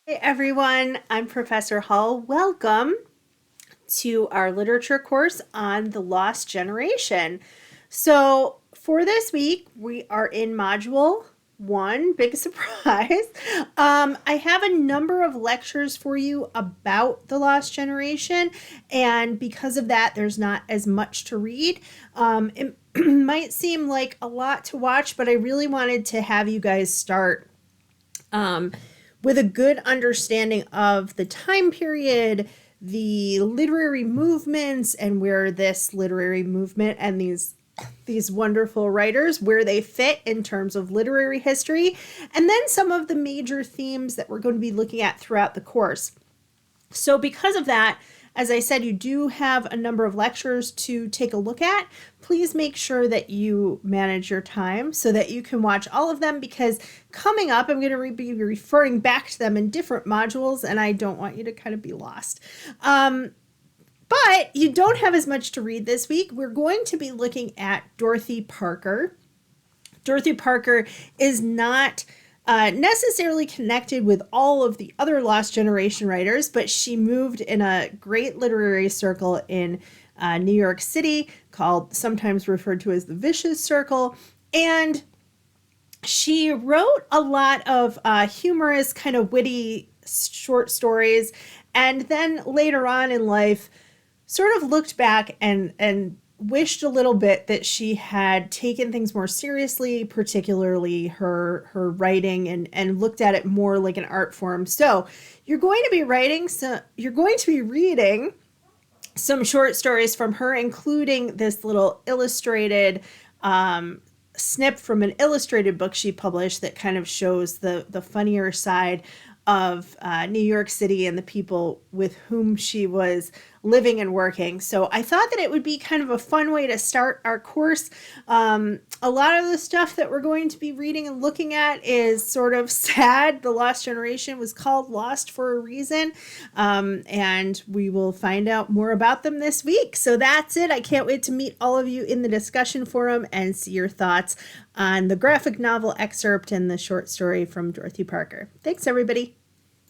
Hey everyone, I'm Professor Hull. Welcome to our literature course on the Lost Generation. So, for this week, we are in Module 1, big surprise. I have a number of lectures for you about the Lost Generation, and because of that, there's not as much to read. It might seem like a lot to watch, but I really wanted to have you guys start um, with a good understanding of the time period, the literary movements, and where this literary movement and these wonderful writers where they fit in terms of literary history, and then some of the major themes that we're going to be looking at throughout the course. So, because of that, as I said, you do have a number of lectures to take a look at. Please make sure that you manage your time so that you can watch all of them, because coming up, I'm going to be referring back to them in different modules, and I don't want you to kind of be lost. But you don't have as much to read this week. We're going to be looking at Dorothy Parker. Dorothy Parker is not necessarily connected with all of the other Lost Generation writers, but she moved in a great literary circle in New York City, called sometimes referred to as the Vicious Circle. And she wrote a lot of humorous, kind of witty short stories. And then later on in life, sort of looked back and wished a little bit that she had taken things more seriously, particularly her writing, and looked at it more like an art form. So you're going to be reading some short stories from her, including this little illustrated snip from an illustrated book she published that kind of shows the funnier side of New York City and the people with whom she was living and working. So I thought that it would be kind of a fun way to start our course. A lot of the stuff that we're going to be reading and looking at is sort of sad. The Lost Generation was called Lost for a reason, and we will find out more about them this week. So that's it. I can't wait to meet all of you in the discussion forum and see your thoughts on the graphic novel excerpt and the short story from Dorothy Parker. Thanks, everybody.